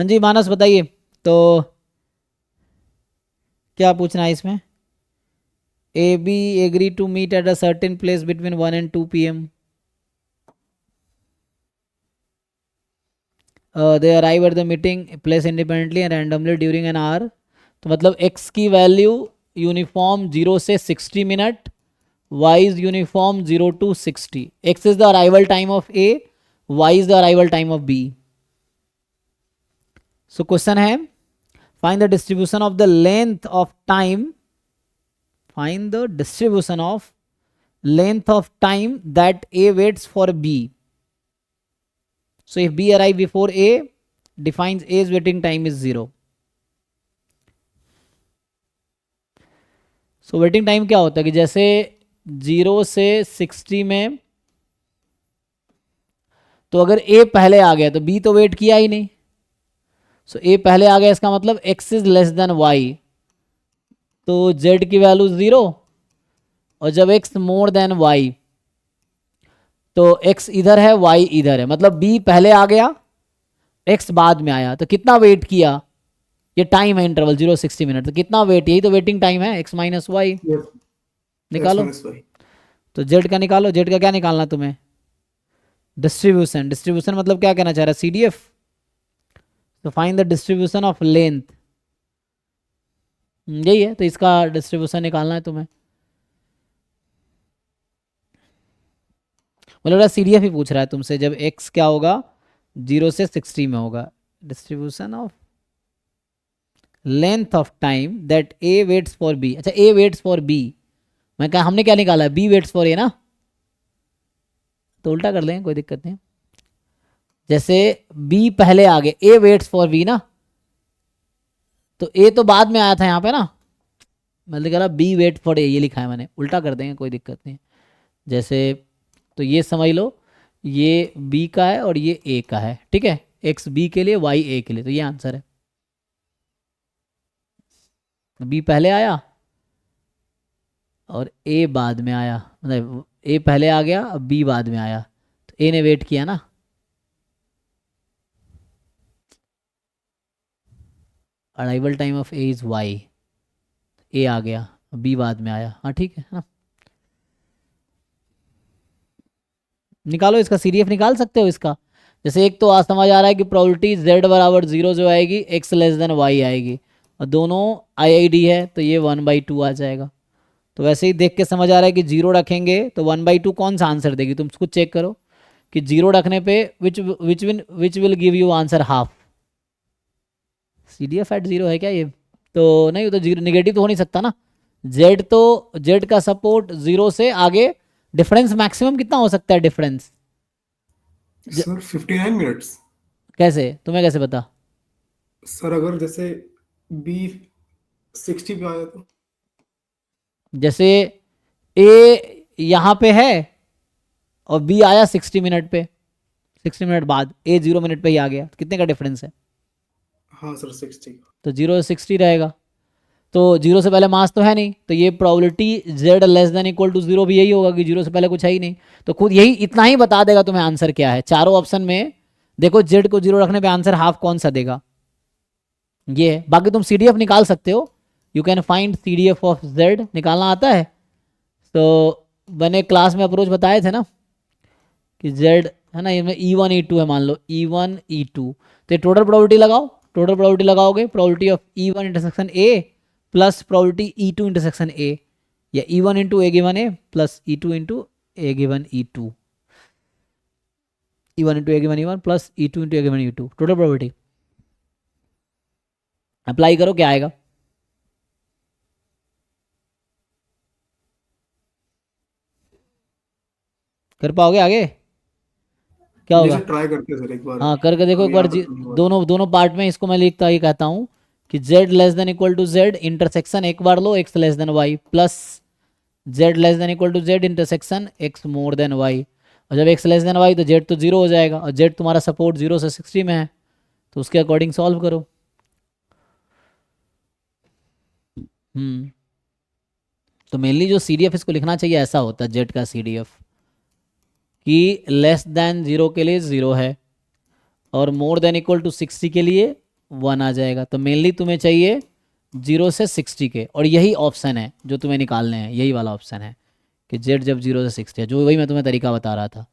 हाँ जी मानस बताइए, तो क्या पूछना है इसमें? A B agree to meet at a certain place between 1 and 2 PM. They arrive at the meeting place independently and randomly during an hour. तो मतलब x की वैल्यू यूनिफॉर्म 0 से 60 minute, y is uniform 0 to 60. x is the arrival time of a, y is the arrival time of b. So question है find the distribution of the length of time, find the distribution of length of time that A waits for B. So if B arrive before A, defines A's waiting time is 0. So waiting time क्या होता है कि जैसे 0 से 60 में, तो अगर A पहले आ गया तो B तो वेट किया ही नहीं. सो A पहले आ गया, इसका मतलब X is less than Y, तो Z की वैल्यू 0. और जब X मोर देन Y, तो X इधर है Y इधर है, मतलब B पहले आ गया X बाद में आया, तो कितना वेट किया? ये टाइम है इंटरवल 0-60 मिनट, तो कितना वेट, यही तो वेटिंग टाइम है X माइनस वाई. निकालो. तो Z का निकालो. Z का क्या निकालना तुम्हें? डिस्ट्रीब्यूशन. डिस्ट्रीब्यूशन मतलब क्या कहना चाह रहा है? CDF. तो find the distribution of length, यही है, तो इसका डिस्ट्रीब्यूशन निकालना है तुम्हें. मतलब CDF ही पूछ रहा है तुमसे, जब X क्या होगा 0 से 60 में होगा. Distribution of length of time that A waits for B. अच्छा A वेट्स फॉर B, मैं कहा हमने क्या निकाला है? B वेट्स फॉर A ना, तो उल्टा कर लें, कोई दिक्कत नहीं. जैसे B पहले आ गए, A वेट्स फॉर B ना, तो A तो बाद में आया था यहाँ पे ना, मतलब कह रहा B वेट फॉर A, ये लिखा है मैंने, उल्टा कर देंगे कोई दिक्कत नहीं. जैसे तो ये समझ लो, ये B का है और ये A का है, ठीक है. X B के लिए, Y A के लिए, तो ये आंसर है. B पहले आया और A बाद में आया, मतलब A पहले आ गया अब B बाद में आया, तो A ने वेट किया ना. Arrival time of A is Y. A आ गया, B बाद में आया, हाँ ठीक है ना. निकालो इसका CDF, निकाल सकते हो इसका. जैसे एक तो आज समझ आ रहा है कि प्रोबेबिलिटी Z बराबर 0 जो आएगी X लेस देन Y आएगी, और दोनों IID है, तो ये 1/2 आ जाएगा. तो वैसे ही देख के समझ आ रहा है कि 0 रखेंगे तो 1/2 कौन सा आंसर देगी, तुम उसको चेक करो कि 0 रखने पे which will give you answer half. CDF at 0 है क्या ये? तो नहीं, वो तो जीरो निगेटिव तो हो नहीं सकता ना. Z का सपोर्ट 0 से आगे, डिफरेंस मैक्सिमम कितना हो सकता है डिफरेंस? Sir 59 minutes. कैसे, तुम्हें कैसे पता? सर अगर जैसे B 60 पे आया तो जैसे A यहाँ पे है और B आया 60 मिनट पे, 60 मिनट बाद A 0 मिनट पे ही आ गया, तो कितने का डिफरेंस है? हाँ सर 60. तो 0 से 60 रहेगा, तो 0 से पहले मास तो है नहीं, तो ये probability Z less than equal to 0 भी यही होगा कि 0 से पहले कुछ है ही नहीं. तो खुद यही इतना ही बता देगा तुम्हें आंसर क्या है. चारों ऑप्शन में देखो Z को 0 रखने पे आंसर हाफ कौन सा देगा, ये है. बाकी तुम CDF निकाल सकते हो, you can find CDF of Z. निकालना आता है तो मैंने क्लास में अप्रोच बताए थे ना कि Z है ना, इसमें E1 E2 है, मान लो E1 E2, तो टोटल प्रोबेबिलिटी लगाओ. टोटल प्रोबेबिलिटी लगाओगे, probability of E1 intersection A plus probability E2 intersection A, या E1 into A given A plus E2 into A given E2, E1 into A given E1 plus E2 into A given E2, total probability. Apply करो, क्या आएगा? कर पाओगे आगे? क्या होगा? जैसे ट्राई करते हैं सर एक बार. हाँ करके देखो एक अब बार. याद रखने के बाद. दोनों दोनों पार्ट में इसको मैं लिखता ही कहता हूँ कि Z less than equal to Z intersection एक बार लो X less than Y, plus Z less than equal to Z intersection X more than Y. और जब X लेस देन Y तो Z तो 0 हो जाएगा, और Z तुम्हारा सपोर्ट 0 से 60 में है, तो उसके अकॉर्डिंग सॉल्व करो. तो मेनली जो CDF इसको लिखना चाहिए ऐसा होता है Z का CDF, कि लेस देन 0 के लिए 0 है और मोर देन इक्वल टू 60 के लिए 1 आ जाएगा। तो मेनली तुम्हें चाहिए 0 से 60 के, और यही ऑप्शन है जो तुम्हें निकालने हैं, यही वाला ऑप्शन है कि जेड जब 0 से 60 है, जो वही मैं तुम्हें तरीका बता रहा था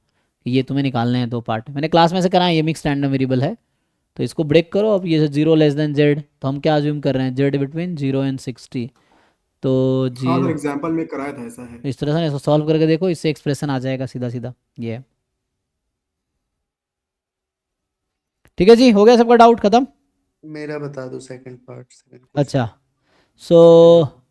कि ये तुम्हें निकालने हैं 2 पार्ट। मैंने क्लास में से कराया, ये मिक्स रैंडम वेरिएबल है। तो इसको ब्रेक करो। अब ये 0 लेस देन जेड, तो हम क्या अज्यूम कर रहे हैं, जेड बिटवीन 0 एंड 60। तो हाँ सर, 0 एग्जाम्पल में कराया था, ऐसा है। इस तरह से इसको सॉल्व करके देखो, इससे एक्सप्रेशन आ जाएगा सीधा सीधा। ये है। ठीक है जी, हो गया सबका डाउट खत्म। मेरा बता दो सेकंड पार्ट, सेकंड अच्छा, क्वेश्चन। So second